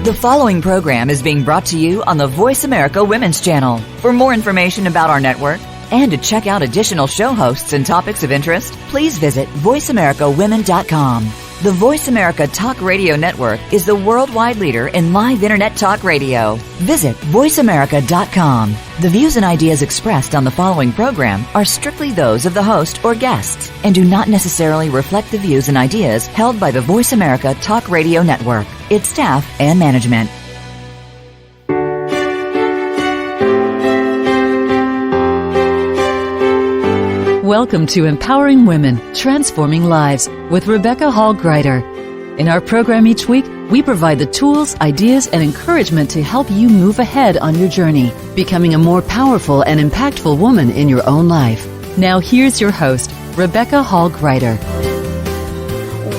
The following program is being brought to you on the Voice America Women's Channel. For more information about our network and to check out additional show hosts and topics of interest, please visit voiceamericawomen.com. The Voice America Talk Radio Network is the worldwide leader in live Internet talk radio. Visit voiceamerica.com. The views and ideas expressed on the following program are strictly those of the host or guests and do not necessarily reflect the views and ideas held by the Voice America Talk Radio Network, its staff, and management. Welcome to Empowering Women, Transforming Lives with Rebecca Hall Gruyter. In our program each week, we provide the tools, ideas, and encouragement to help you move ahead on your journey, becoming a more powerful and impactful woman in your own life. Now here's your host, Rebecca Hall Gruyter.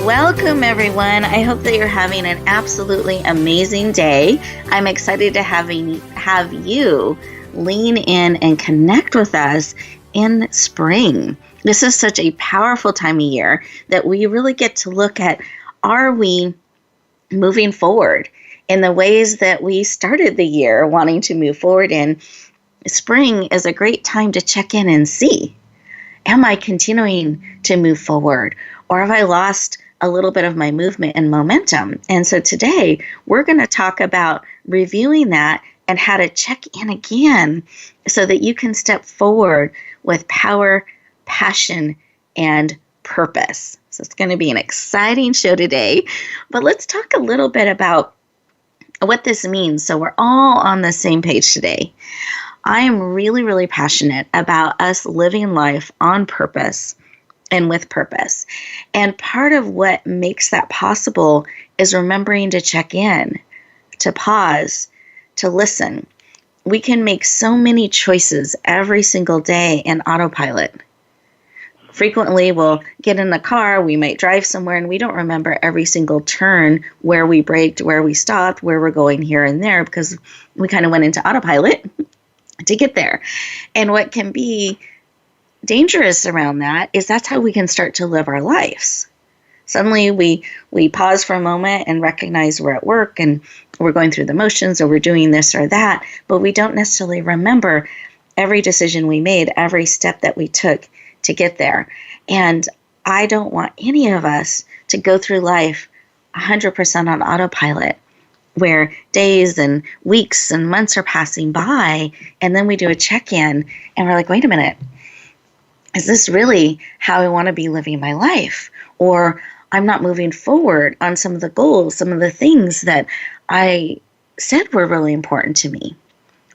Welcome, everyone. I hope that you're having an absolutely amazing day. I'm excited to have you lean in and connect with us in spring. This is such a powerful time of year that we really get to look at, are we moving forward in the ways that we started the year wanting to move forward in? Spring is a great time to check in and see, am I continuing to move forward, or have I lost a little bit of my movement and momentum? And so today we're going to talk about reviewing that and how to check in again so that you can step forward with power, passion, and purpose. So it's going to be an exciting show today. But let's talk a little bit about what this means so we're all on the same page today. I am really, really passionate about us living life on purpose and with purpose. And part of what makes that possible is remembering to check in, to pause, to listen. We can make so many choices every single day in autopilot. Frequently, we'll get in the car, we might drive somewhere, and we don't remember every single turn, where we braked, where we stopped, where we're going here and there, because we kind of went into autopilot to get there. And what can be dangerous around that is that's how we can start to live our lives. Suddenly we pause for a moment and recognize we're at work and we're going through the motions, or we're doing this or that, but we don't necessarily remember every decision we made, every step that we took to get there. And I don't want any of us to go through life 100% on autopilot, where days and weeks and months are passing by, and then we do a check-in and we're like, wait a minute, is this really how I want to be living my life? Or I'm not moving forward on some of the goals, some of the things that I said were really important to me.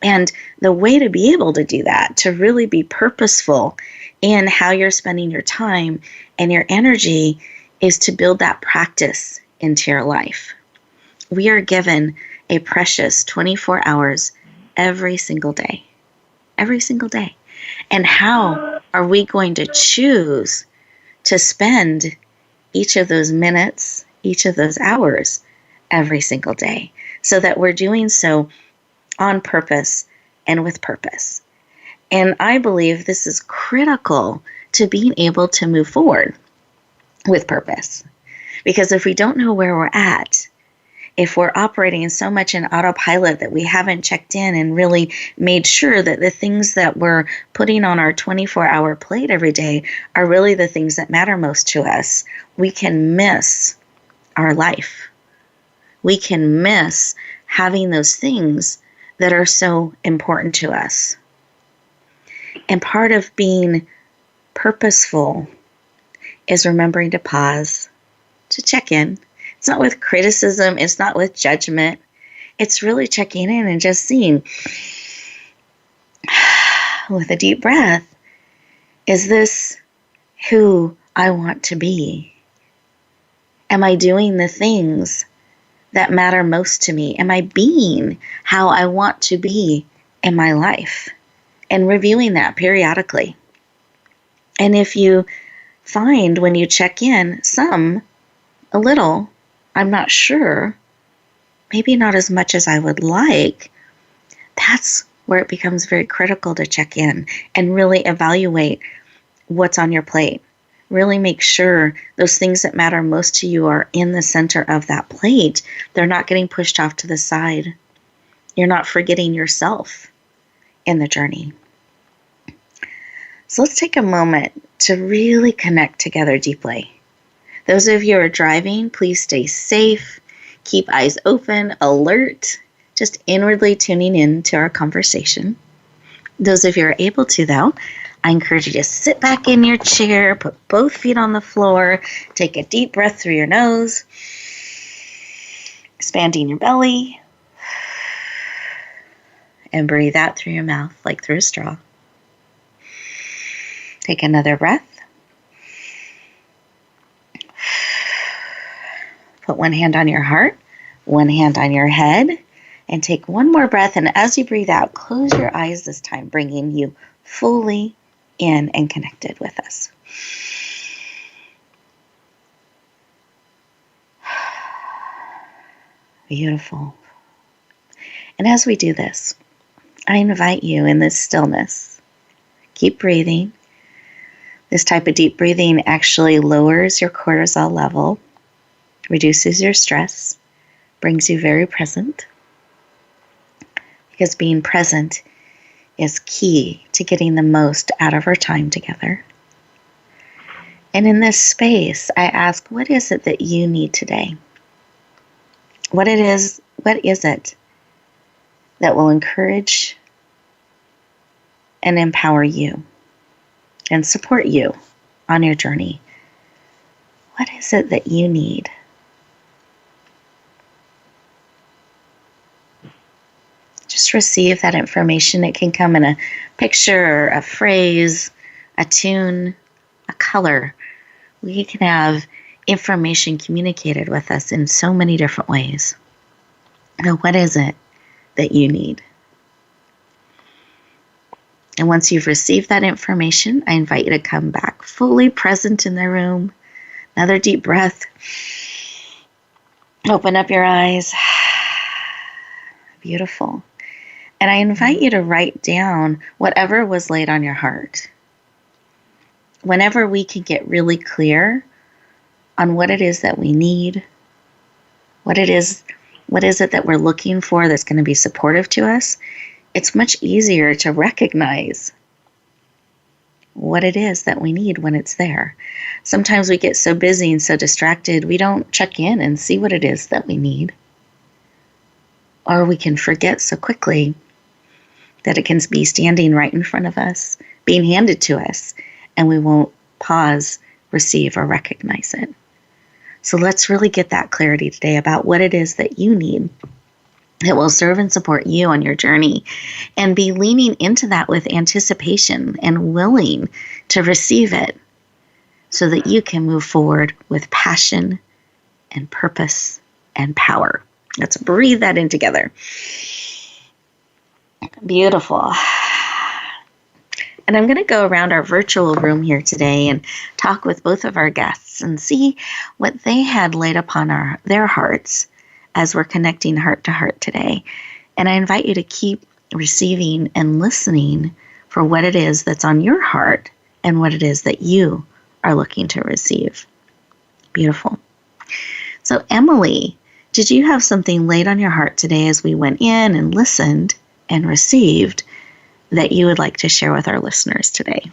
And the way to be able to do that, to really be purposeful in how you're spending your time and your energy, is to build that practice into your life. We are given a precious 24 hours every single day. Every single day. And how are we going to choose to spend each of those minutes, each of those hours, every single day, so that we're doing so on purpose and with purpose? And I believe this is critical to being able to move forward with purpose. Because if we don't know where we're at, if we're operating so much in autopilot that we haven't checked in and really made sure that the things that we're putting on our 24-hour plate every day are really the things that matter most to us, we can miss our life. We can miss having those things that are so important to us. And part of being purposeful is remembering to pause, to check in. It's not with criticism. It's not with judgment. It's really checking in and just seeing, with a deep breath, is this who I want to be? Am I doing the things that matter most to me? Am I being how I want to be in my life? And reviewing that periodically. And if you find when you check in a little, I'm not sure, maybe not as much as I would like, that's where it becomes very critical to check in and really evaluate what's on your plate. Really make sure those things that matter most to you are in the center of that plate. They're not getting pushed off to the side. You're not forgetting yourself in the journey. So let's take a moment to really connect together deeply. Those of you who are driving, please stay safe. Keep eyes open, alert, just inwardly tuning in to our conversation. Those of you who are able to, though, I encourage you to sit back in your chair, put both feet on the floor, take a deep breath through your nose, expanding your belly, and breathe out through your mouth like through a straw. Take another breath. Put one hand on your heart, one hand on your head, and take one more breath. And as you breathe out, close your eyes this time, bringing you fully in and connected with us. Beautiful. And as we do this, I invite you in this stillness, keep breathing. This type of deep breathing actually lowers your cortisol level, reduces your stress, brings you very present, because being present is key to getting the most out of our time together. And in this space, I ask, what is it that you need today? What is it that will encourage and empower you and support you on your journey? What is it that you need? Just receive that information. It can come in a picture, a phrase, a tune, a color. We can have information communicated with us in so many different ways. Now, what is it that you need? And once you've received that information, I invite you to come back fully present in the room. Another deep breath. Open up your eyes. Beautiful. And I invite you to write down whatever was laid on your heart. Whenever we can get really clear on what it is that we need, what is it that we're looking for that's going to be supportive to us, it's much easier to recognize what it is that we need when it's there. Sometimes we get so busy and so distracted, we don't check in and see what it is that we need. Or we can forget so quickly that it can be standing right in front of us, being handed to us, and we won't pause, receive, or recognize it. So let's really get that clarity today about what it is that you need that will serve and support you on your journey, and be leaning into that with anticipation and willing to receive it so that you can move forward with passion and purpose and power. Let's breathe that in together. Beautiful. And I'm going to go around our virtual room here today and talk with both of our guests and see what they had laid upon their hearts as we're connecting heart to heart today. And I invite you to keep receiving and listening for what it is that's on your heart and what it is that you are looking to receive. Beautiful. So Emily, did you have something laid on your heart today as we went in and listened and received that you would like to share with our listeners today?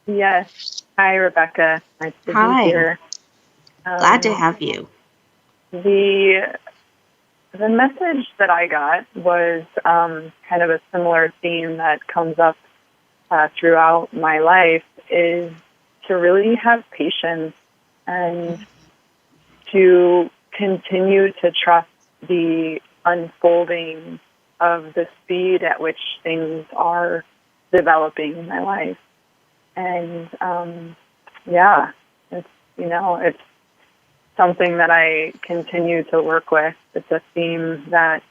Yes. Hi, Rebecca. Nice to Hi. be here. Glad to have you. The message that I got was kind of a similar theme that comes up throughout my life, is to really have patience and to continue to trust the unfolding of the speed at which things are developing in my life. And it's something that I continue to work with. It's a theme that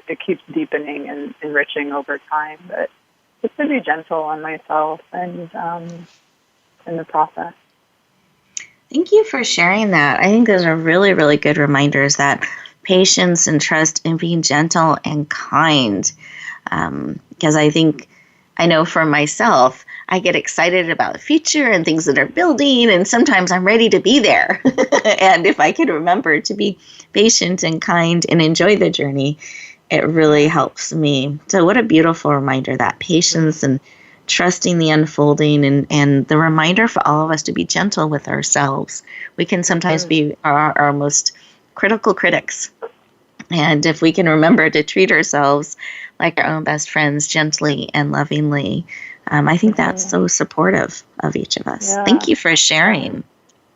it keeps deepening and enriching over time. But just to be gentle on myself and in the process. Thank you for sharing that. I think those are really, really good reminders that patience and trust and being gentle and kind. Because I know for myself, I get excited about the future and things that are building, and sometimes I'm ready to be there. And if I can remember to be patient and kind and enjoy the journey, it really helps me. So what a beautiful reminder, that patience and trusting the unfolding, and the reminder for all of us to be gentle with ourselves. We can sometimes be our most critical critics. And if we can remember to treat ourselves like our own best friends, gently and lovingly, I think that's so supportive of each of us. Yeah. Thank you for sharing.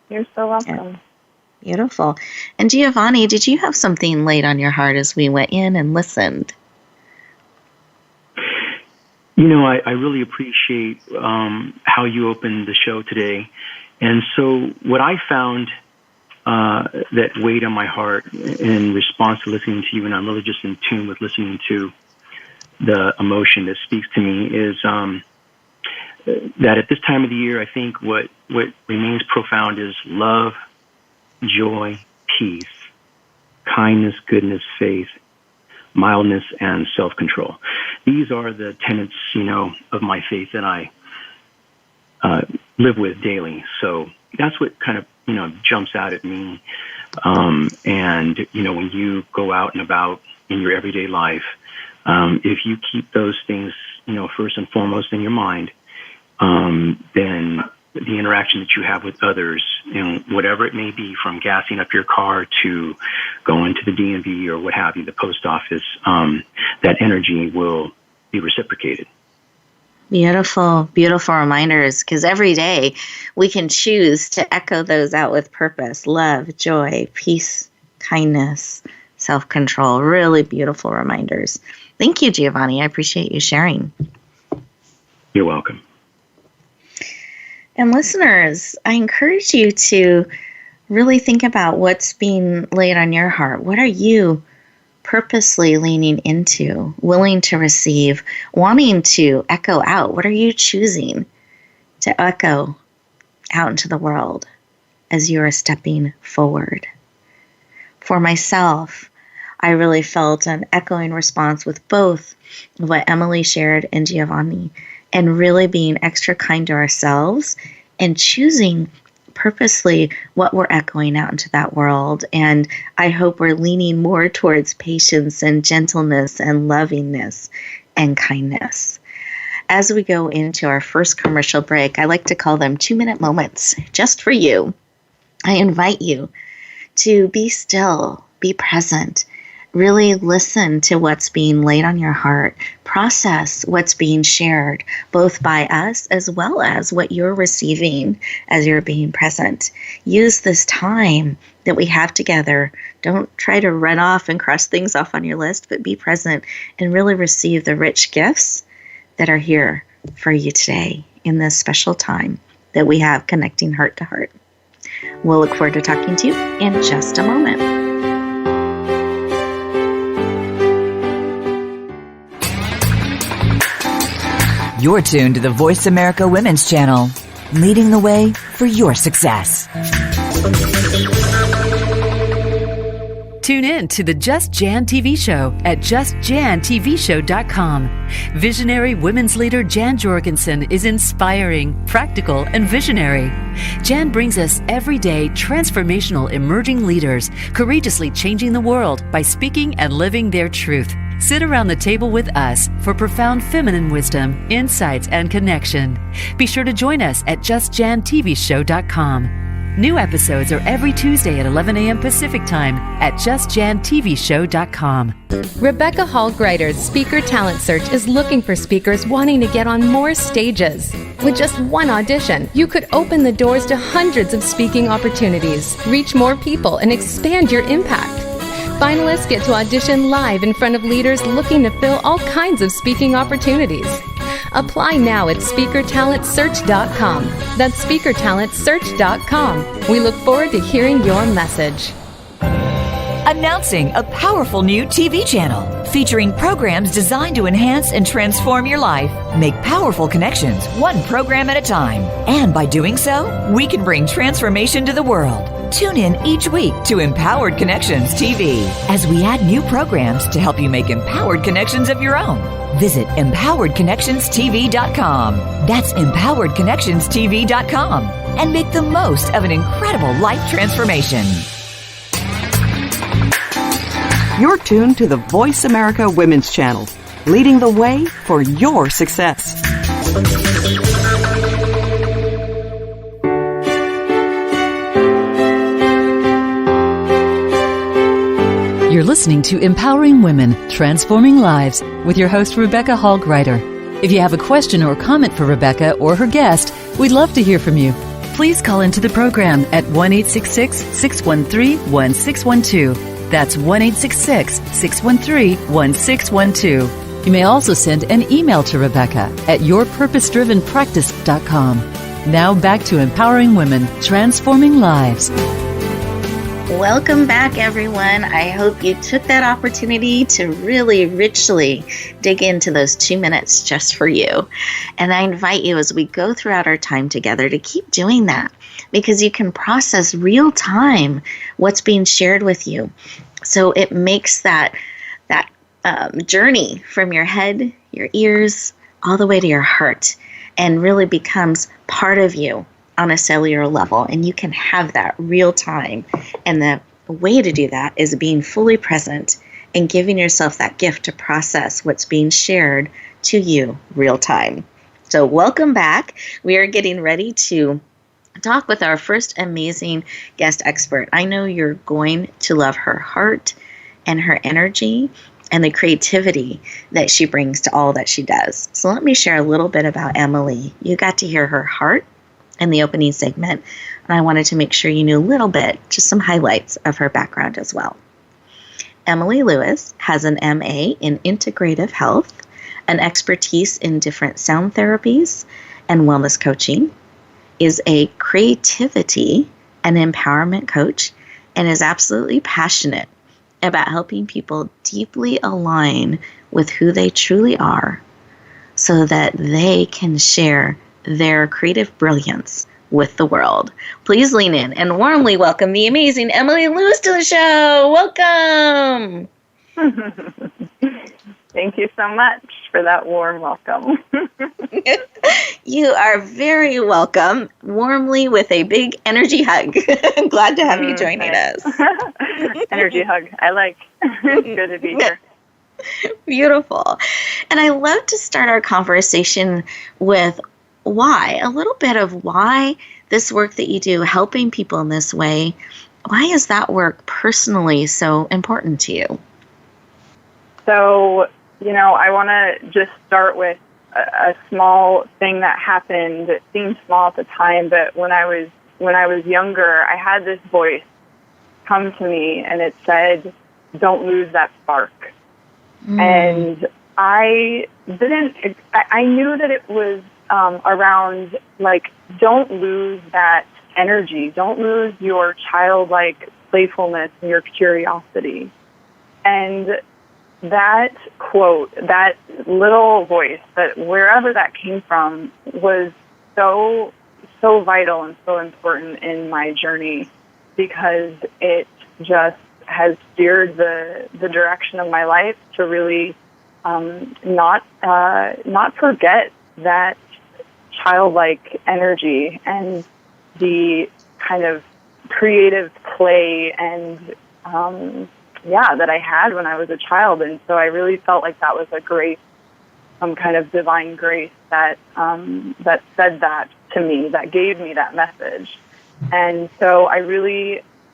You're so welcome. Yeah. Beautiful. And Giovanni, did you have something laid on your heart as we went in and listened? I really appreciate how you opened the show today. And so what I found that weighed on my heart in response to listening to you, and I'm really just in tune with listening to the emotion that speaks to me, is that at this time of the year, I think what remains profound is love, joy, peace, kindness, goodness, faith, mildness, and self-control. These are the tenets, of my faith that I live with daily. So that's what kind of, jumps out at me. And, when you go out and about in your everyday life, if you keep those things, first and foremost in your mind, then the interaction that you have with others, whatever it may be, from gassing up your car to going to the DMV or what have you, the post office, that energy will be reciprocated. Beautiful, beautiful reminders, because every day we can choose to echo those out with purpose: love, joy, peace, kindness, self-control. Really beautiful reminders. Thank you, Giovanni. I appreciate you sharing. You're welcome. And listeners, I encourage you to really think about what's being laid on your heart. What are you purposely leaning into, willing to receive, wanting to echo out? What are you choosing to echo out into the world as you are stepping forward? For myself, I really felt an echoing response with both what Emily shared and Giovanni, and really being extra kind to ourselves and choosing purposely what we're echoing out into that world. And I hope we're leaning more towards patience and gentleness and lovingness and kindness. As we go into our first commercial break, I like to call them 2-minute moments just for you. I invite you to be still, be present, really listen to what's being laid on your heart, process what's being shared, both by us as well as what you're receiving as you're being present. Use this time that we have together. Don't try to run off and cross things off on your list, but be present and really receive the rich gifts that are here for you today in this special time that we have connecting heart to heart. We'll look forward to talking to you in just a moment. You're tuned to the Voice America Women's Channel, leading the way for your success. Tune in to the Just Jan TV show at justjantvshow.com. Visionary women's leader Jan Jorgensen is inspiring, practical, and visionary. Jan brings us everyday transformational emerging leaders, courageously changing the world by speaking and living their truth. Sit around the table with us for profound feminine wisdom, insights, and connection. Be sure to join us at justjantvshow.com. New episodes are every Tuesday at 11 a.m. Pacific Time at justjantvshow.com. Rebecca Hall Gruyter's Speaker Talent Search is looking for speakers wanting to get on more stages. With just one audition, you could open the doors to hundreds of speaking opportunities, reach more people, and expand your impact. Finalists get to audition live in front of leaders looking to fill all kinds of speaking opportunities. Apply now at speakertalentsearch.com. That's speakertalentsearch.com. We look forward to hearing your message. Announcing a powerful new TV channel featuring programs designed to enhance and transform your life. Make powerful connections, one program at a time. And by doing so, we can bring transformation to the world. Tune in each week to Empowered Connections TV as we add new programs to help you make empowered connections of your own. Visit empoweredconnectionstv.com. That's empoweredconnectionstv.com, and make the most of an incredible life transformation. You're tuned to the Voice America Women's Channel, leading the way for your success. You're listening to Empowering Women, Transforming Lives with your host, Rebecca Hall Gruyter. If you have a question or comment for Rebecca or her guest, we'd love to hear from you. Please call into the program at 1-866-613-1612. That's 1-866-613-1612. You may also send an email to Rebecca at yourpurposedrivenpractice.com. Now back to Empowering Women, Transforming Lives. Welcome back, everyone. I hope you took that opportunity to really richly dig into those 2 minutes just for you. And I invite you, as we go throughout our time together, to keep doing that, because you can process real time what's being shared with you. So it makes that journey from your head, your ears, all the way to your heart, and really becomes part of you on a cellular level, and you can have that real time. And the way to do that is being fully present and giving yourself that gift to process what's being shared to you real time. So welcome back. We are getting ready to talk with our first amazing guest expert. I know you're going to love her heart and her energy and the creativity that she brings to all that she does. So let me share a little bit about Emily. You got to hear her heart in the opening segment, and I wanted to make sure you knew a little bit, just some highlights of her background as well. Emily Lewis has an MA in integrative health, an expertise in different sound therapies and wellness coaching, is a creativity and empowerment coach, and is absolutely passionate about helping people deeply align with who they truly are so that they can share their creative brilliance with the world. Please lean in and warmly welcome the amazing Emily Lewis to the show. Welcome. Thank you so much for that warm welcome. You are very welcome. Warmly with a big energy hug. I'm glad to have you joining us. Energy hug. I like. It's good to be here. Beautiful. And I love to start our conversation with why, a little bit of why this work that you do, helping people in this way, why is that work personally so important to you? So, I want to just start with a small thing that happened. It seemed small at the time, but when I was younger, I had this voice come to me, and it said, "Don't lose that spark." And I knew that it was around, like, don't lose that energy. Don't lose your childlike playfulness and your curiosity. And that quote, that little voice, that wherever that came from, was so vital and so important in my journey, because it just has steered the direction of my life to really not forget that childlike energy and the kind of creative play and that I had when I was a child. And so I really felt like that was a grace, some kind of divine grace that said that to me, that gave me that message. And so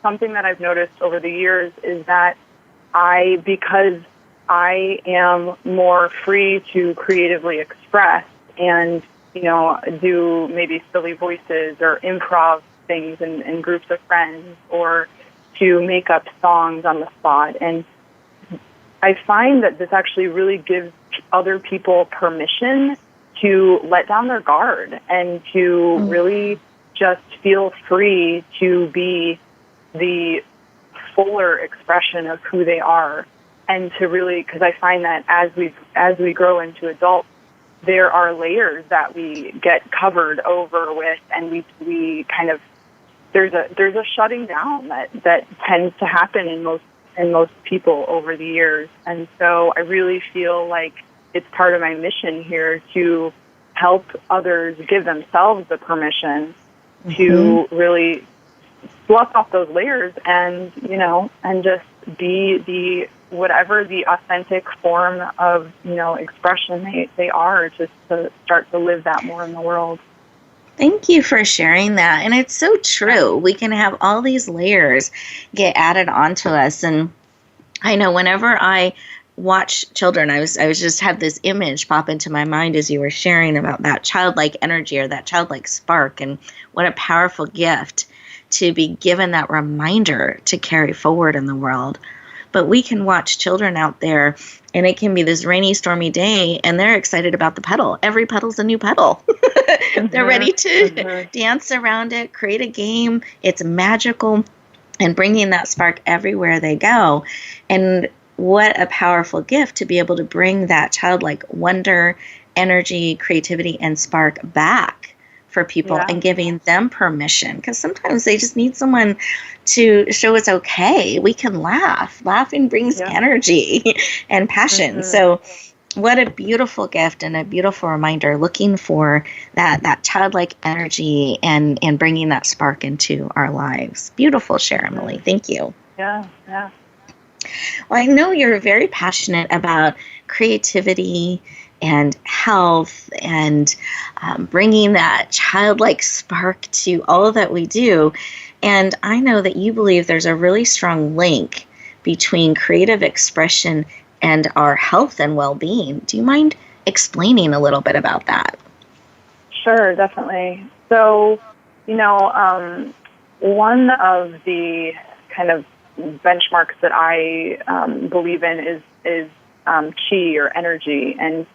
something that I've noticed over the years is that because I am more free to creatively express and, do maybe silly voices or improv things in groups of friends, or to make up songs on the spot. And I find that this actually really gives other people permission to let down their guard and to really just feel free to be the fuller expression of who they are. And to really, because I find that as we grow into adults, there are layers that we get covered over with, and we kind of there's a shutting down that tends to happen in most people over the years. And so I really feel like it's part of my mission here to help others give themselves the permission to really slough off those layers and just be the whatever the authentic form of, expression they are, just to start to live that more in the world. Thank you for sharing that. And it's so true. We can have all these layers get added onto us. And I know whenever I watch children, I was just had this image pop into my mind as you were sharing about that childlike energy or that childlike spark, and what a powerful gift to be given that reminder to carry forward in the world. But we can watch children out there, and it can be this rainy, stormy day, and they're excited about the petal. Every petal's a new petal. They're ready to dance around it, create a game. It's magical, and bringing that spark everywhere they go. And what a powerful gift to be able to bring that childlike wonder, energy, creativity, and spark back for people, and giving them permission, because sometimes they just need someone to show it's okay. We can laugh. Laughing brings energy and passion. So what a beautiful gift and a beautiful reminder, looking for that childlike energy and bringing that spark into our lives. Beautiful share, Emily. Thank you. Yeah. Well, I know you're very passionate about creativity and health and bringing that childlike spark to all that we do. And I know that you believe there's a really strong link between creative expression and our health and well-being. Do you mind explaining a little bit about that? Sure, definitely. So, one of the kind of benchmarks that I believe in is chi, or energy, and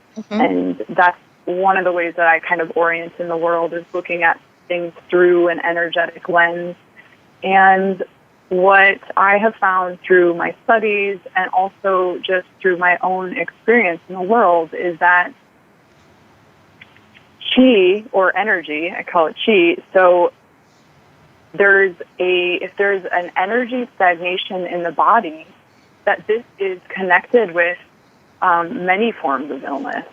that's one of the ways that I kind of orient in the world, is looking at things through an energetic lens. And what I have found through my studies and also just through my own experience in the world is that chi, or energy, I call it chi. So if there's an energy stagnation in the body, that this is connected with many forms of illness.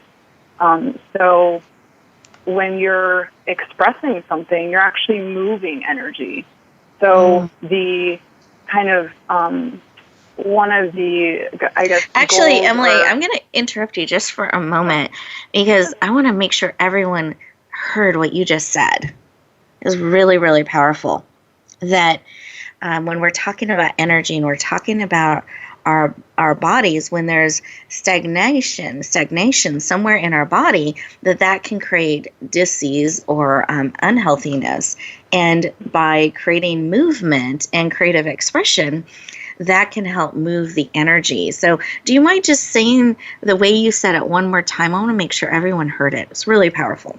So when you're expressing something, you're actually moving energy. So the kind of one of the, I guess, actually, Emily, I'm going to interrupt you just for a moment, because I want to make sure everyone heard what you just said. It was really, really powerful. That when we're talking about energy and we're talking about our bodies, when there's stagnation somewhere in our body, that can create disease or unhealthiness. And by creating movement and creative expression, that can help move the energy. So do you mind just saying the way you said it one more time? I want to make sure everyone heard it. It's really powerful.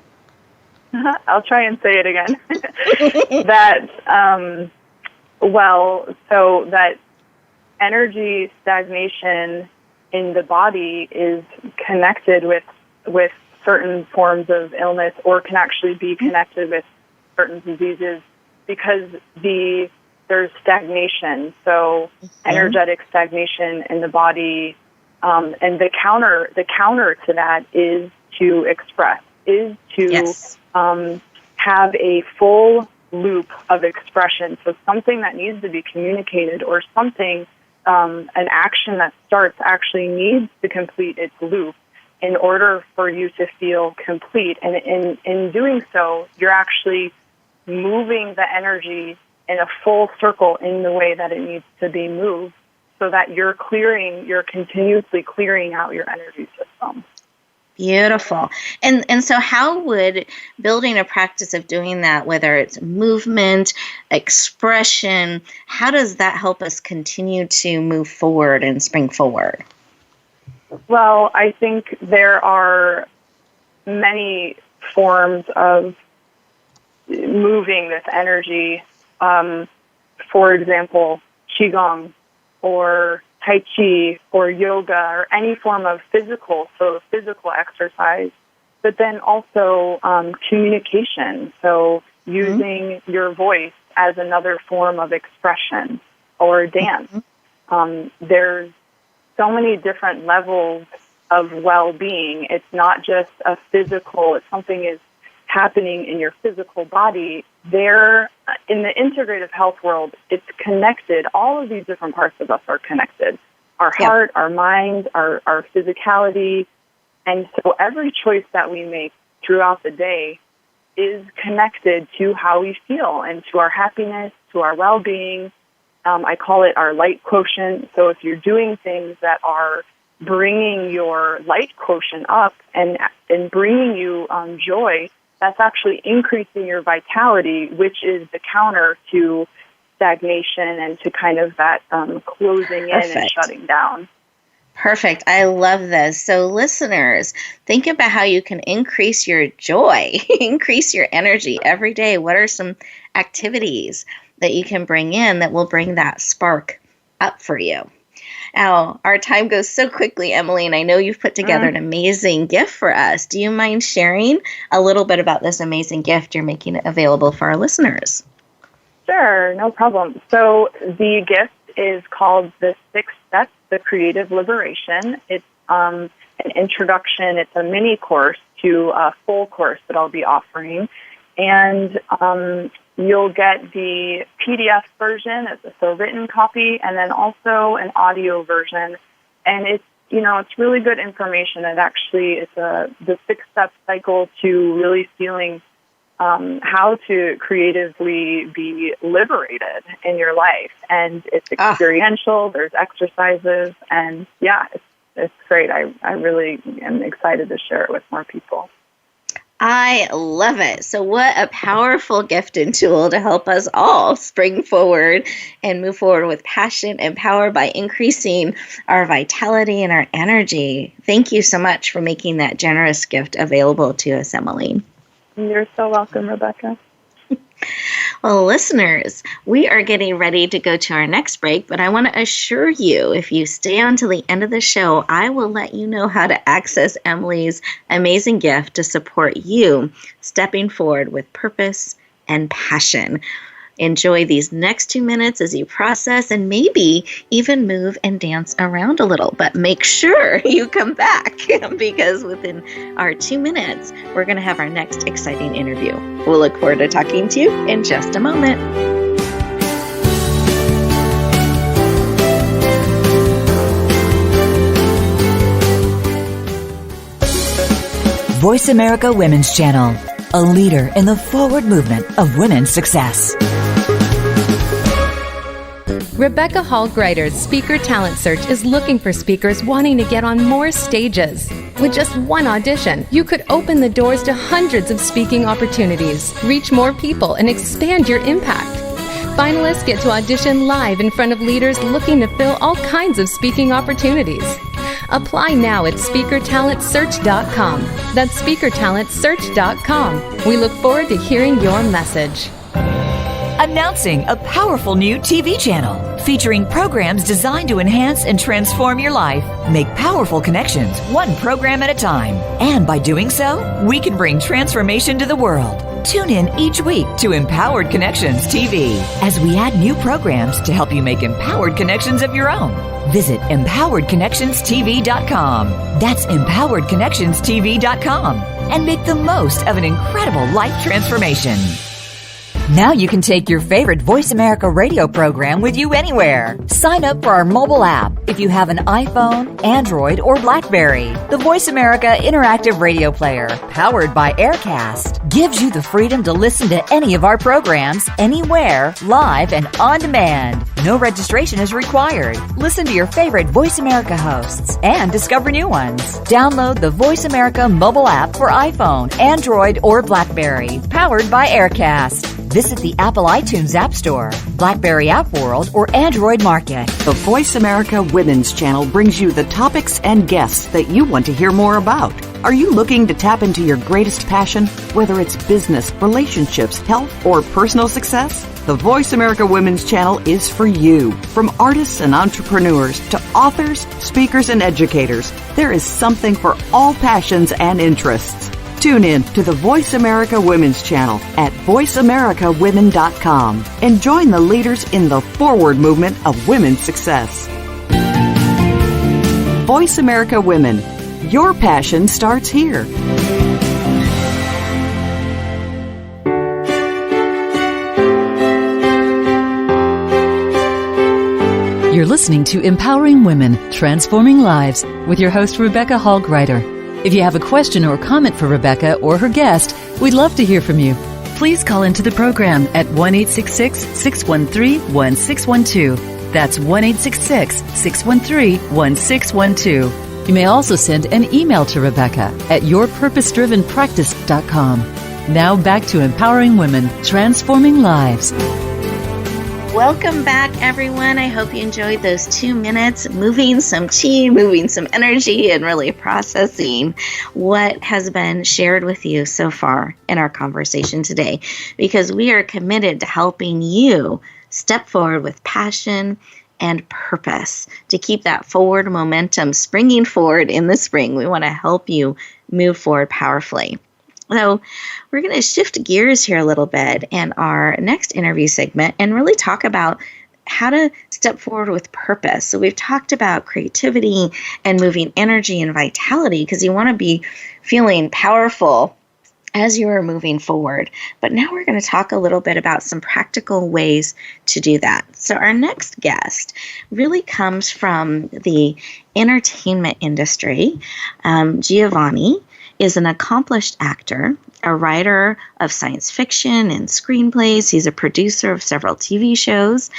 I'll try and say it again. So that energy stagnation in the body is connected with certain forms of illness, or can actually be connected with certain diseases, because there's stagnation. So energetic stagnation in the body, and the counter to that is to express, is to have a full loop of expression. So something that needs to be communicated, or something, an action that starts, actually needs to complete its loop in order for you to feel complete. And in doing so, you're actually moving the energy in a full circle in the way that it needs to be moved, so that you're continuously clearing out your energy system. Beautiful. And so how would building a practice of doing that, whether it's movement, expression, how does that help us continue to move forward and spring forward? Well, I think there are many forms of moving this energy. For example, Qigong, or Tai Chi, or yoga, or any form of physical exercise, but then also communication. So using your voice as another form of expression or dance. There's so many different levels of well-being. It's not just a physical, if something is happening in your physical body, there, in the integrative health world, it's connected. All of these different parts of us are connected. Our heart, our mind, our physicality. And so every choice that we make throughout the day is connected to how we feel and to our happiness, to our well-being. I call it our light quotient. So if you're doing things that are bringing your light quotient up and bringing you joy, that's actually increasing your vitality, which is the counter to stagnation and to kind of that closing in and shutting down. Perfect. I love this. So listeners, think about how you can increase your joy, increase your energy every day. What are some activities that you can bring in that will bring that spark up for you? Now, our time goes so quickly, Emily, and I know you've put together an amazing gift for us. Do you mind sharing a little bit about this amazing gift you're making available for our listeners? Sure, no problem. So the gift is called The 6 Steps to Creative Liberation. It's an introduction. It's a mini course to a full course that I'll be offering. And you'll get the PDF version, it's a written copy, and then also an audio version. And it's really good information. It actually is the 6-step cycle to really feeling how to creatively be liberated in your life. And it's experiential, there's exercises, and it's great. I really am excited to share it with more people. I love it. So what a powerful gift and tool to help us all spring forward and move forward with passion and power by increasing our vitality and our energy. Thank you so much for making that generous gift available to us, Emily. You're so welcome, Rebecca. Well, listeners, we are getting ready to go to our next break, but I want to assure you, if you stay on to the end of the show, I will let you know how to access Emily's amazing gift to support you stepping forward with purpose and passion. Enjoy these next 2 minutes as you process and maybe even move and dance around a little. But make sure you come back because within our 2 minutes, we're going to have our next exciting interview. We'll look forward to talking to you in just a moment. Voice America Women's Channel, a leader in the forward movement of women's success. Rebecca Hall Gruyter's Speaker Talent Search is looking for speakers wanting to get on more stages. With just one audition, you could open the doors to hundreds of speaking opportunities, reach more people, and expand your impact. Finalists get to audition live in front of leaders looking to fill all kinds of speaking opportunities. Apply now at SpeakerTalentSearch.com. That's SpeakerTalentSearch.com. We look forward to hearing your message. Announcing a powerful new TV channel featuring programs designed to enhance and transform your life. Make powerful connections, one program at a time. And by doing so, we can bring transformation to the world. Tune in each week to Empowered Connections TV as we add new programs to help you make empowered connections of your own. Visit EmpoweredConnectionsTV.com. That's EmpoweredConnectionsTV.com. And make the most of an incredible life transformation. Now you can take your favorite Voice America radio program with you anywhere. Sign up for our mobile app if you have an iPhone, Android, or BlackBerry. The Voice America Interactive Radio Player, powered by Aircast, gives you the freedom to listen to any of our programs, anywhere, live and on demand. No registration is required. Listen to your favorite Voice America hosts and discover new ones. Download the Voice America mobile app for iPhone, Android, or BlackBerry, powered by Aircast. Visit the Apple iTunes App Store, BlackBerry App World, or Android Market. The Voice America Women's Channel brings you the topics and guests that you want to hear more about. Are you looking to tap into your greatest passion, whether it's business, relationships, health, or personal success? The Voice America Women's Channel is for you. From artists and entrepreneurs to authors, speakers, and educators, there is something for all passions and interests. Tune in to the Voice America Women's channel at voiceamericawomen.com and join the leaders in the forward movement of women's success. Voice America Women. Your passion starts here. You're listening to Empowering Women, Transforming Lives with your host, Rebecca Hall Gruyter. If you have a question or comment for Rebecca or her guest, we'd love to hear from you. Please call into the program at 1-866-613-1612. That's 1-866-613-1612. You may also send an email to Rebecca at yourpurposedrivenpractice.com. Now back to Empowering Women, Transforming Lives. Welcome back, everyone. I hope you enjoyed those 2 minutes moving some chi, moving some energy, and really processing what has been shared with you so far in our conversation today, because we are committed to helping you step forward with passion and purpose to keep that forward momentum springing forward in the spring. We want to help you move forward powerfully. So we're going to shift gears here a little bit in our next interview segment and really talk about how to step forward with purpose. So we've talked about creativity and moving energy and vitality because you want to be feeling powerful as you are moving forward. But now we're going to talk a little bit about some practical ways to do that. So our next guest really comes from the entertainment industry. Giovanni is an accomplished actor, a writer of science fiction and screenplays. He's a producer of several TV shows,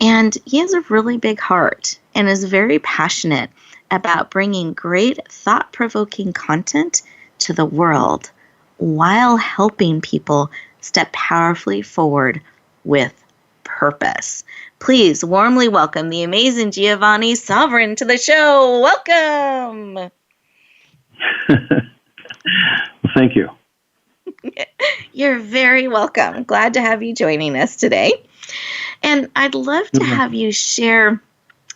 and he has a really big heart and is very passionate about bringing great thought-provoking content to the world while helping people step powerfully forward with purpose. Please warmly welcome the amazing Giovanni Sovereign to the show. Welcome. Well, thank you. You're very welcome. Glad to have you joining us today. And I'd love to have you share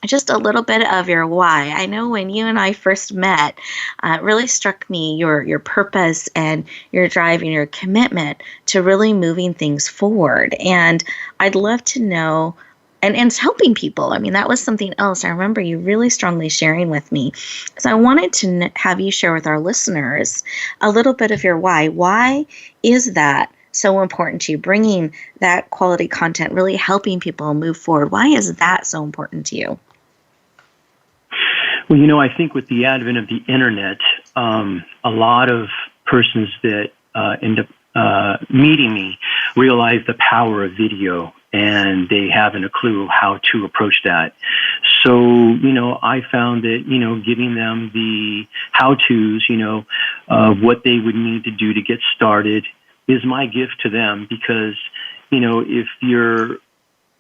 just a little bit of your why. I know when you and I first met, it really struck me your purpose and your drive and your commitment to really moving things forward. And I'd love to know, and it's helping people. I mean, that was something else I remember you really strongly sharing with me. So I wanted to have you share with our listeners a little bit of your why. Why is that so important to you, bringing that quality content, really helping people move forward? Why is that so important to you? Well, I think with the advent of the internet, a lot of persons that end up meeting me realize the power of video, and they haven't a clue how to approach that. So, I found that, giving them the how-tos, of what they would need to do to get started is my gift to them, because, if you're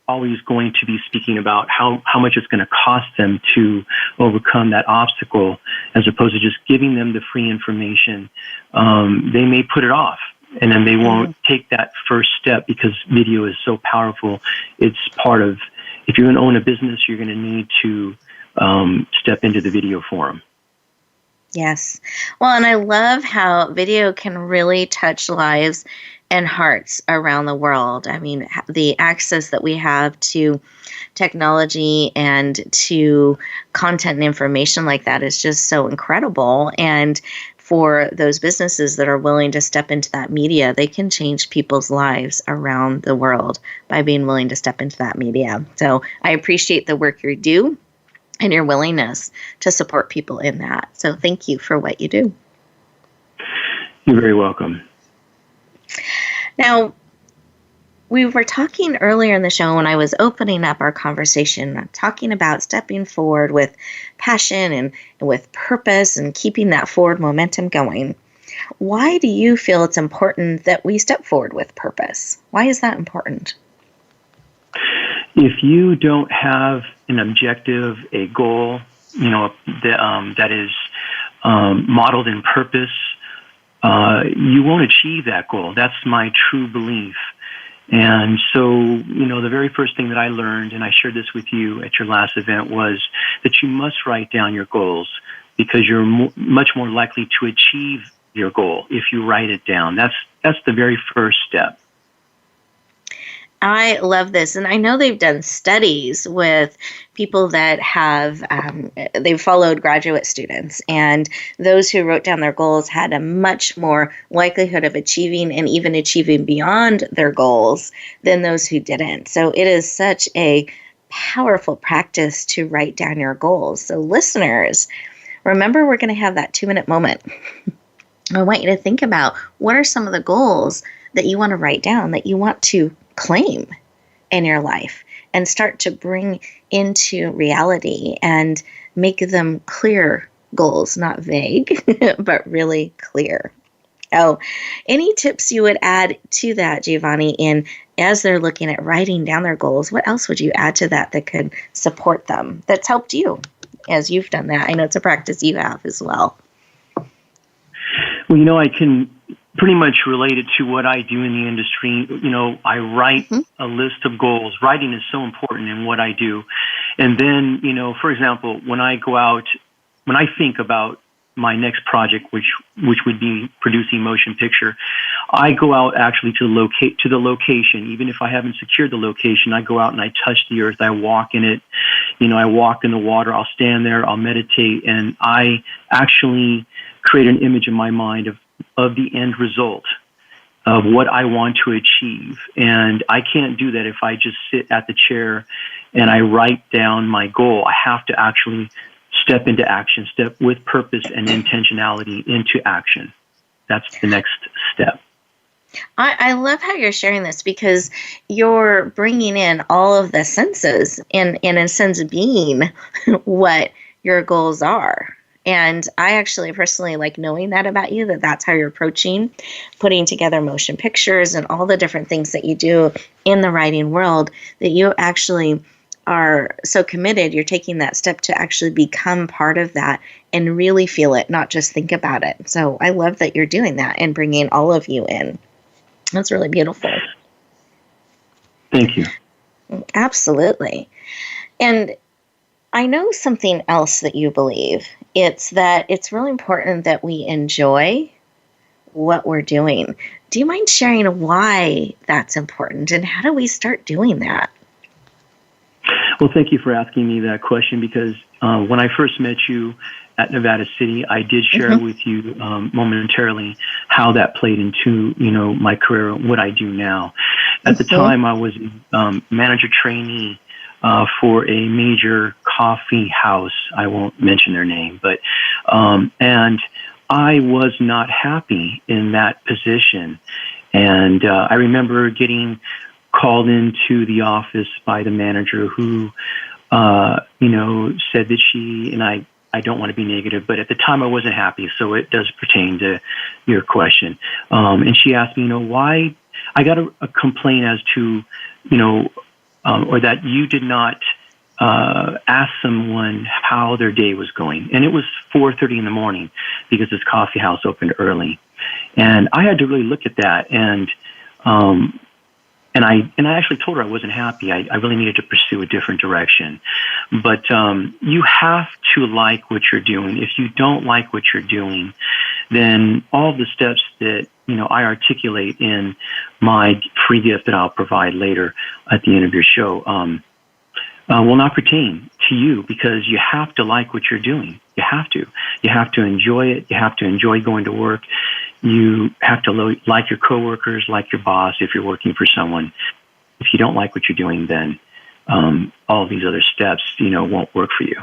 always going to be speaking about how much it's going to cost them to overcome that obstacle, as opposed to just giving them the free information, they may put it off. And then they won't take that first step because video is so powerful. It's part of, if you're going to own a business, you're going to need to step into the video forum. Yes. Well, and I love how video can really touch lives and hearts around the world. I mean, the access that we have to technology and to content and information like that is just so incredible. And for those businesses that are willing to step into that media, they can change people's lives around the world by being willing to step into that media. So I appreciate the work you do and your willingness to support people in that. So thank you for what you do. You're very welcome. Now, we were talking earlier in the show when I was opening up our conversation, talking about stepping forward with passion and with purpose and keeping that forward momentum going. Why do you feel it's important that we step forward with purpose? Why is that important? If you don't have an objective, a goal, that is modeled in purpose, you won't achieve that goal. That's my true belief. And so, the very first thing that I learned, and I shared this with you at your last event, was that you must write down your goals, because you're much more likely to achieve your goal if you write it down. That's the very first step. I love this. And I know they've done studies with people that have, they've followed graduate students, and those who wrote down their goals had a much more likelihood of achieving and even achieving beyond their goals than those who didn't. So it is such a powerful practice to write down your goals. So listeners, remember, we're going to have that 2-minute moment. I want you to think about, what are some of the goals that you want to write down, that you want to claim in your life, and start to bring into reality and make them clear goals, not vague, but really clear. Oh, any tips you would add to that, Giovanni, in as they're looking at writing down their goals? What else would you add to that that could support them, that's helped you as you've done that? I know it's a practice you have as well. Well, I can pretty much relate it to what I do in the industry. I write a list of goals. Writing is so important in what I do. And then, for example, when I think about my next project, which would be producing motion picture, I go out actually to the location. Even if I haven't secured the location, I go out and I touch the earth. I walk in it. I walk in the water. I'll stand there. I'll meditate, and I actually create an image in my mind of the end result of what I want to achieve. And I can't do that if I just sit at the chair and I write down my goal. I have to actually step into action, step with purpose and intentionality into action. That's the next step. I love how you're sharing this, because you're bringing in all of the senses in a sense being what your goals are. And I actually personally like knowing that about you, that's how you're approaching putting together motion pictures and all the different things that you do in the writing world, that you actually are so committed. You're taking that step to actually become part of that and really feel it, not just think about it. So I love that you're doing that and bringing all of you in. That's really beautiful. Thank you. Absolutely. And I know something else that you believe. It's that it's really important that we enjoy what we're doing. Do you mind sharing why that's important, and how do we start doing that? Well, thank you for asking me that question, because when I first met you at Nevada City, I did share with you momentarily how that played into, my career, what I do now. At the time, I was manager trainee for a major coffee house. I won't mention their name, but and I was not happy in that position. And I remember getting called into the office by the manager who, said that she, and I don't want to be negative, but at the time I wasn't happy, so it does pertain to your question. And she asked me, why I got a complaint as to, or that you did not ask someone how their day was going. And it was 4:30 in the morning because this coffee house opened early. And I had to really look at that. And I actually told her I wasn't happy. I really needed to pursue a different direction. But you have to like what you're doing. If you don't like what you're doing, then all the steps that I articulate in my free gift that I'll provide later at the end of your show will not pertain to you, because you have to like what you're doing. You have to. You have to enjoy it. You have to enjoy going to work. You have to like your coworkers, like your boss if you're working for someone. If you don't like what you're doing, then all these other steps, won't work for you.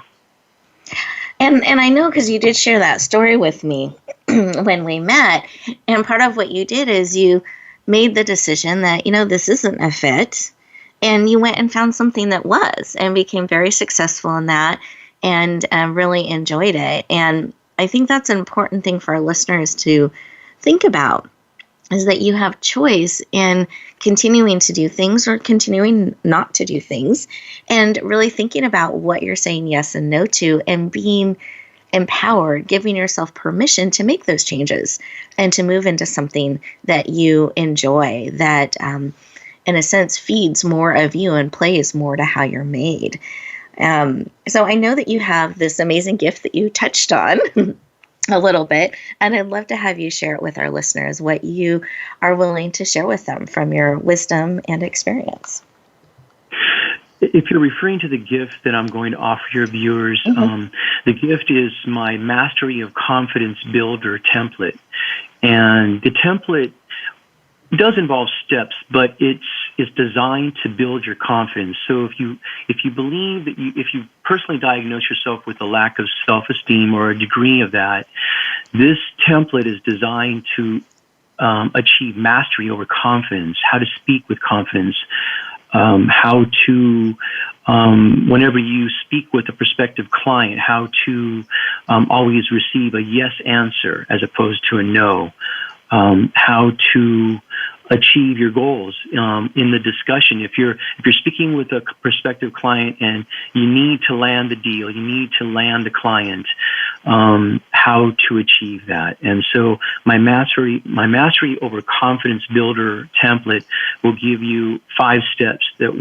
And I know, because you did share that story with me when we met, and part of what you did is you made the decision that, this isn't a fit, and you went and found something that was, and became very successful in that, and really enjoyed it. And I think that's an important thing for our listeners to think about, is that you have choice in continuing to do things or continuing not to do things, and really thinking about what you're saying yes and no to, and being empowered, giving yourself permission to make those changes and to move into something that you enjoy, that in a sense feeds more of you and plays more to how you're made. So I know that you have this amazing gift that you touched on a little bit, and I'd love to have you share it with our listeners, what you are willing to share with them from your wisdom and experience. If you're referring to the gift that I'm going to offer your viewers, the gift is my Mastery of Confidence Builder template. And the template does involve steps, but it's designed to build your confidence. So if you believe that if you personally diagnose yourself with a lack of self-esteem or a degree of that, this template is designed to achieve mastery over confidence, how to speak with confidence, how to, whenever you speak with a prospective client, how to always receive a yes answer as opposed to a no, how to achieve your goals in the discussion. If you're speaking with a prospective client and you need to land the deal, you need to land the client, how to achieve that. And so my mastery over confidence builder template will give you 5 steps that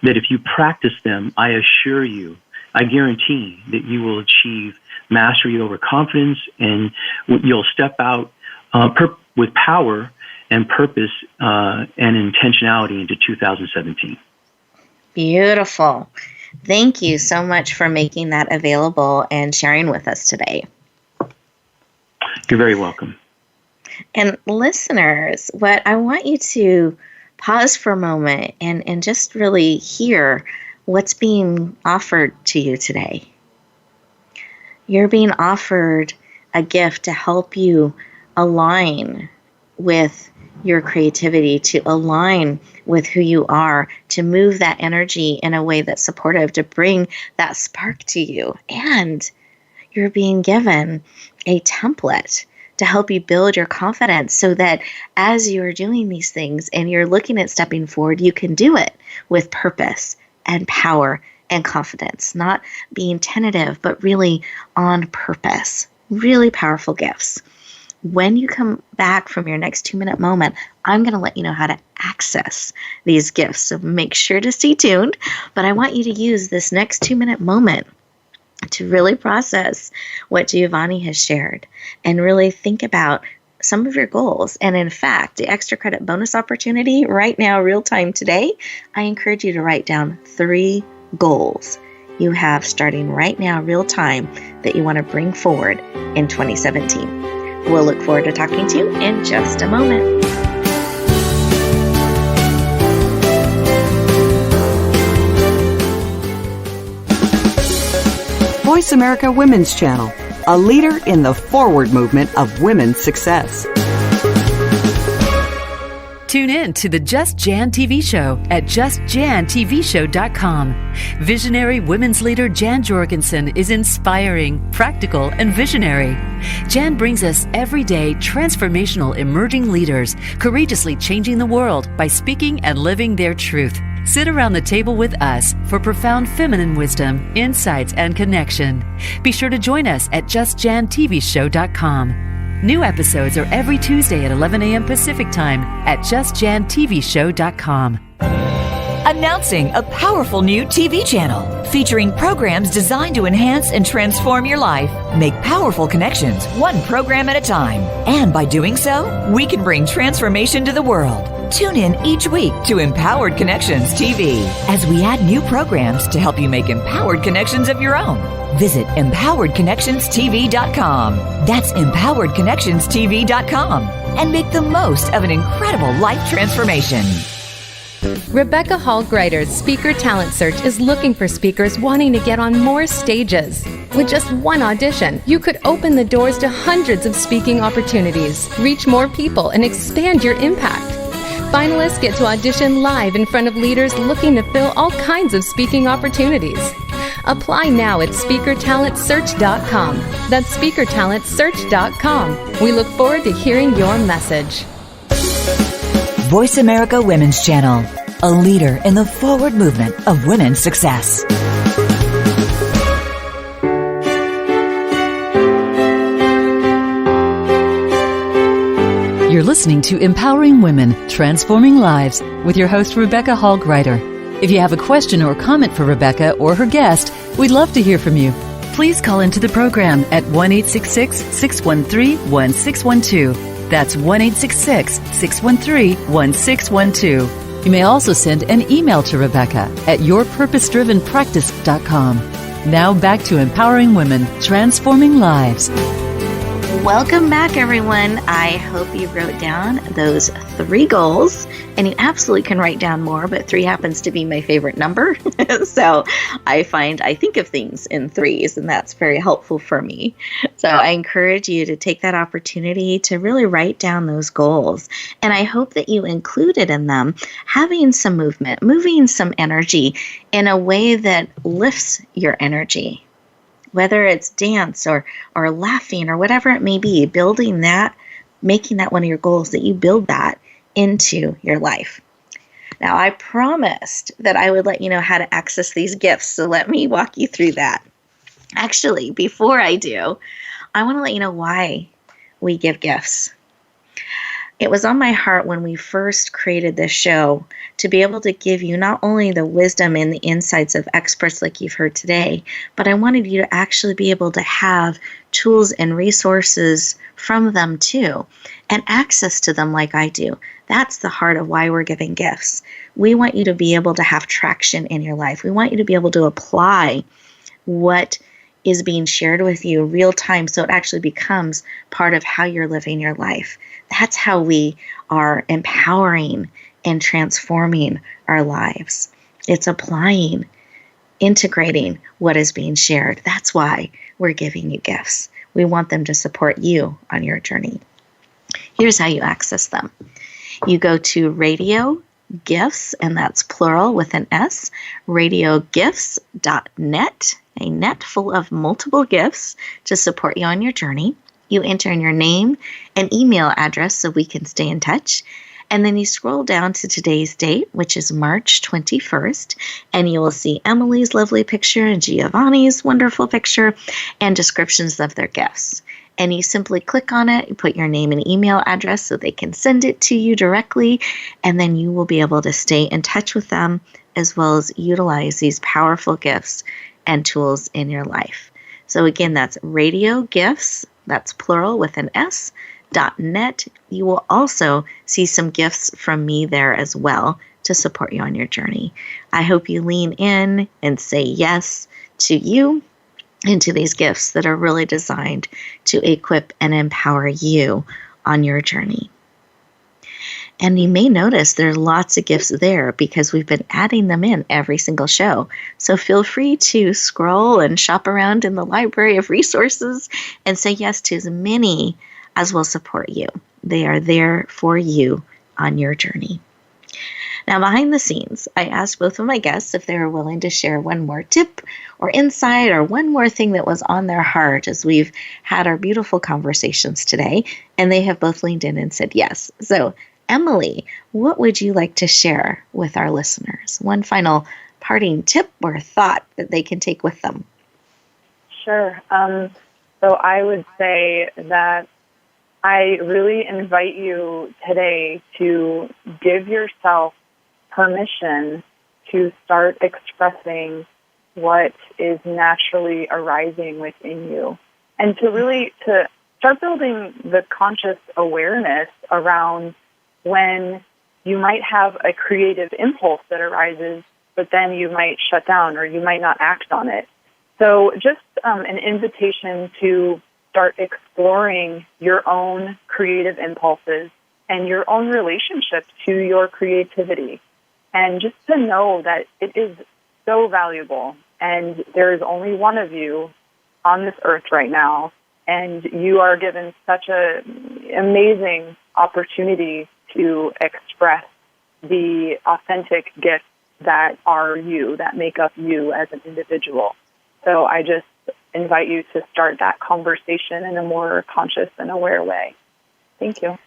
if you practice them, I assure you, I guarantee that you will achieve mastery over confidence, and you'll step out with power and purpose and intentionality into 2017. Beautiful. Thank you so much for making that available and sharing with us today. You're very welcome. And listeners, what I want you to pause for a moment and just really hear what's being offered to you today. You're being offered a gift to help you align with your creativity, to align with who you are, to move that energy in a way that's supportive, to bring that spark to you. And you're being given a template to help you build your confidence so that as you're doing these things and you're looking at stepping forward, you can do it with purpose and power and confidence, not being tentative, but really on purpose. Really powerful gifts. When you come back from your next 2-minute moment, I'm going to let you know how to access these gifts. So make sure to stay tuned. But I want you to use this next 2-minute moment to really process what Giovanni has shared and really think about some of your goals. And in fact, the extra credit bonus opportunity right now, real time today, I encourage you to write down 3 goals you have starting right now, real time, that you want to bring forward in 2017. We'll look forward to talking to you in just a moment. Voice America Women's Channel, a leader in the forward movement of women's success. Tune in to the Just Jan TV show at justjantvshow.com. Visionary women's leader Jan Jorgensen is inspiring, practical, and visionary. Jan brings us everyday transformational emerging leaders, courageously changing the world by speaking and living their truth. Sit around the table with us for profound feminine wisdom, insights, and connection. Be sure to join us at justjantvshow.com. New episodes are every Tuesday at 11 a.m. Pacific Time at justjantvshow.com. Announcing a powerful new TV channel featuring programs designed to enhance and transform your life. Make powerful connections, one program at a time. And by doing so, we can bring transformation to the world. Tune in each week to Empowered Connections TV as we add new programs to help you make empowered connections of your own. Visit empoweredconnectionstv.com. That's empoweredconnectionstv.com. And make the most of an incredible life transformation. Rebecca Hall Gruyter's Speaker Talent Search is looking for speakers wanting to get on more stages. With just one audition, you could open the doors to hundreds of speaking opportunities, reach more people, and expand your impact. Finalists get to audition live in front of leaders looking to fill all kinds of speaking opportunities. Apply now at speakertalentsearch.com. That's speakertalentsearch.com. We look forward to hearing your message. Voice America Women's Channel, a leader in the forward movement of women's success. You're listening to Empowering Women, Transforming Lives with your host, Rebecca Hall Gruyter. If you have a question or comment for Rebecca or her guest, we'd love to hear from you. please call into the program at 1-866-613-1612. That's 1-866-613-1612. You may also send an email to Rebecca at yourpurposedrivenpractice.com. Now back to empowering women, transforming lives. Welcome back, everyone. I hope you wrote down those 3 goals, and you absolutely can write down more, but 3 happens to be my favorite number. So I think of things in 3s, and that's very helpful for me. So I encourage you to take that opportunity to really write down those goals. And I hope that you included in them having some movement, moving some energy in a way that lifts your energy. Whether it's dance or laughing or whatever it may be, building that, making that one of your goals, that you build that into your life. Now, I promised that I would let you know how to access these gifts, so let me walk you through that. Actually, before I do, I want to let you know why we give gifts. It was on my heart when we first created this show to be able to give you not only the wisdom and the insights of experts like you've heard today, but I wanted you to actually be able to have tools and resources from them too, and access to them like I do. That's the heart of why we're giving gifts. We want you to be able to have traction in your life. We want you to be able to apply what is being shared with you real time, so it actually becomes part of how you're living your life. That's how we are empowering and transforming our lives. It's applying, integrating what is being shared. That's why we're giving you gifts. We want them to support you on your journey. Here's how you access them. You go to Radio Gifts, and that's plural with an S, radiogifts.net, a net full of multiple gifts to support you on your journey. You enter in your name and email address so we can stay in touch. And then you scroll down to today's date, which is March 21st, and you will see Emily's lovely picture and Giovanni's wonderful picture and descriptions of their gifts. And you simply click on it, you put your name and email address so they can send it to you directly, and then you will be able to stay in touch with them as well as utilize these powerful gifts and tools in your life. So again, that's Radio Gifts, that's plural with an S, .net. You will also see some gifts from me there as well to support you on your journey. I hope you lean in and say yes to you and to these gifts that are really designed to equip and empower you on your journey. And you may notice there's lots of gifts there because we've been adding them in every single show. So feel free to scroll and shop around in the library of resources and say yes to as many as will support you. They are there for you on your journey. Now, behind the scenes, I asked both of my guests if they were willing to share one more tip or insight or one more thing that was on their heart as we've had our beautiful conversations today, and they have both leaned in and said yes. So, Emily, what would you like to share with our listeners? One final parting tip or thought that they can take with them. Sure. So I would say that I really invite you today to give yourself permission to start expressing what is naturally arising within you, and to start building the conscious awareness around when you might have a creative impulse that arises, but then you might shut down or you might not act on it. So just an invitation to start exploring your own creative impulses and your own relationship to your creativity. And just to know that it is so valuable, and there is only one of you on this earth right now, and you are given such an amazing opportunity to express the authentic gifts that are you, that make up you as an individual. So I just invite you to start that conversation in a more conscious and aware way. Thank you.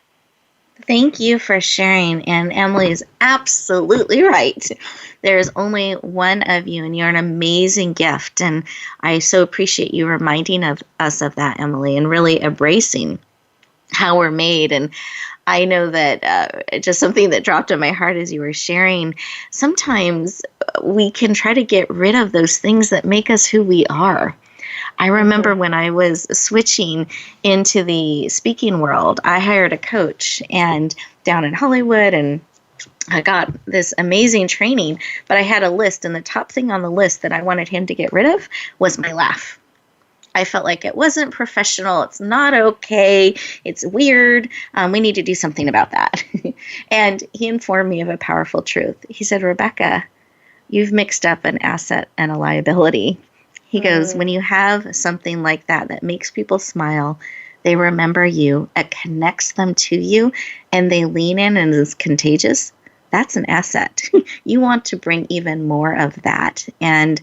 Thank you for sharing. And Emily is absolutely right. There's only one of you, and you're an amazing gift. And I so appreciate you reminding us of that, Emily, and really embracing how we're made. And I know that just something that dropped in my heart as you were sharing, sometimes we can try to get rid of those things that make us who we are. I remember when I was switching into the speaking world, I hired a coach and down in Hollywood, and I got this amazing training, but I had a list, and the top thing on the list that I wanted him to get rid of was my laugh. I felt like it wasn't professional. It's not okay. It's weird. We need to do something about that. And he informed me of a powerful truth. He said, Rebecca, you've mixed up an asset and a liability. He goes, when you have something like that that makes people smile, they remember you, it connects them to you, and they lean in and is contagious, that's an asset. You want to bring even more of that. And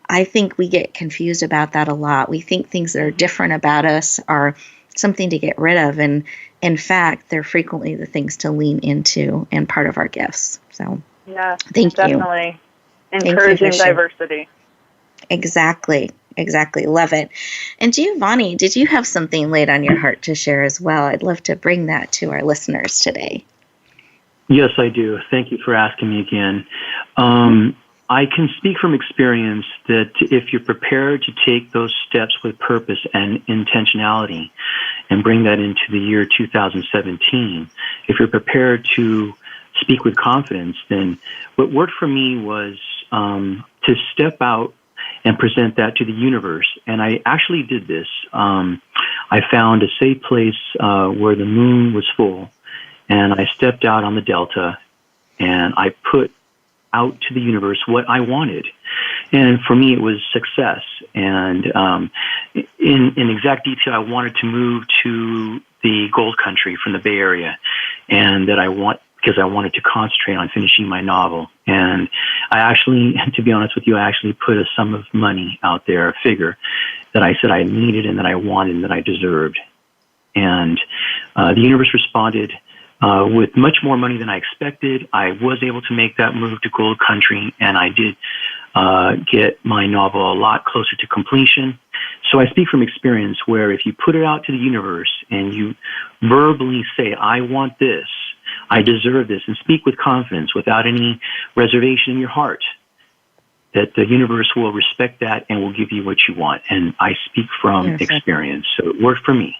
I think we get confused about that a lot. We think things that are different about us are something to get rid of. And in fact, they're frequently the things to lean into and part of our gifts. So yeah, thank you. Definitely encouraging diversity. Exactly. Love it. And Giovanni, did you have something laid on your heart to share as well? I'd love to bring that to our listeners today. Yes, I do. Thank you for asking me again. I can speak from experience that if you're prepared to take those steps with purpose and intentionality and bring that into the year 2017, if you're prepared to speak with confidence, then what worked for me was to step out and present that to the universe. And I actually did this. I found a safe place where the moon was full, and I stepped out on the delta, and I put out to the universe what I wanted. And for me, it was success. And in exact detail, I wanted to move to the gold country from the Bay Area, and because I wanted to concentrate on finishing my novel. And I actually, to be honest with you, I actually put a sum of money out there, a figure that I said I needed and that I wanted and that I deserved. And the universe responded with much more money than I expected. I was able to make that move to gold country, and I did get my novel a lot closer to completion. So I speak from experience where if you put it out to the universe and you verbally say, I want this, I deserve this, and speak with confidence without any reservation in your heart, that the universe will respect that and will give you what you want. And I speak from experience. So it worked for me.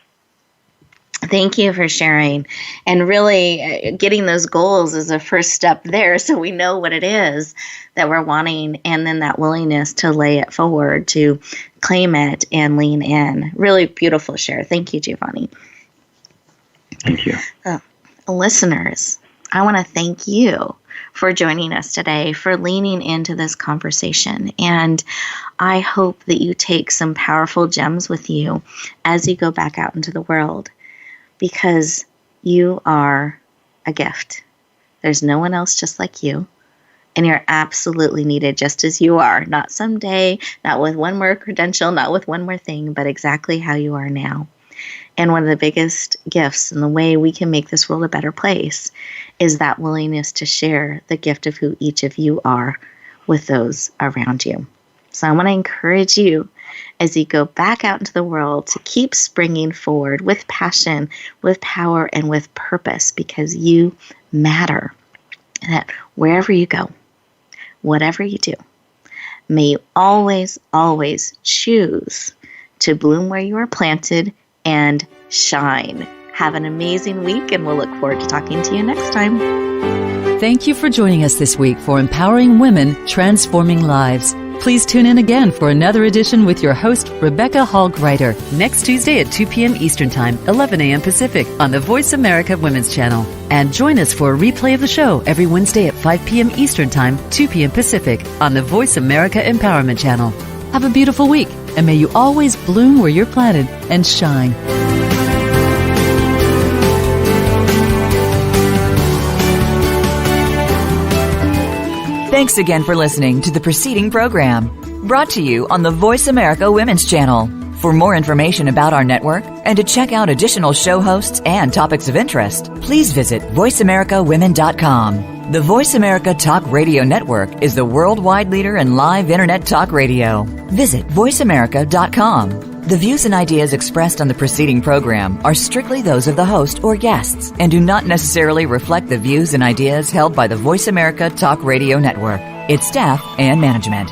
Thank you for sharing. And really getting those goals is a first step there, so we know what it is that we're wanting, and then that willingness to lay it forward, to claim it and lean in. Really beautiful share. Thank you, Giovanni. Thank you. Listeners, I want to thank you for joining us today, for leaning into this conversation. And I hope that you take some powerful gems with you as you go back out into the world, because you are a gift. There's no one else just like you, and you're absolutely needed just as you are. Not someday, not with one more credential, not with one more thing, but exactly how you are now. And one of the biggest gifts and the way we can make this world a better place is that willingness to share the gift of who each of you are with those around you. So I want to encourage you as you go back out into the world to keep springing forward with passion, with power, and with purpose, because you matter. And that wherever you go, whatever you do, may you always, always choose to bloom where you are planted and shine. Have an amazing week, and we'll look forward to talking to you next time. Thank you for joining us this week for Empowering Women, Transforming Lives. Please tune in again for another edition with your host, Rebecca Hall Gruyter, next Tuesday at 2 p.m. Eastern Time, 11 a.m. Pacific on the Voice America Women's Channel. And join us for a replay of the show every Wednesday at 5 p.m. Eastern Time, 2 p.m. Pacific on the Voice America Empowerment Channel. Have a beautiful week, and may you always bloom where you're planted and shine. Thanks again for listening to the preceding program, brought to you on the Voice America Women's Channel. For more information about our network and to check out additional show hosts and topics of interest, please visit voiceamericawomen.com. The Voice America Talk Radio Network is the worldwide leader in live Internet talk radio. Visit voiceamerica.com. The views and ideas expressed on the preceding program are strictly those of the host or guests and do not necessarily reflect the views and ideas held by the Voice America Talk Radio Network, its staff, and management.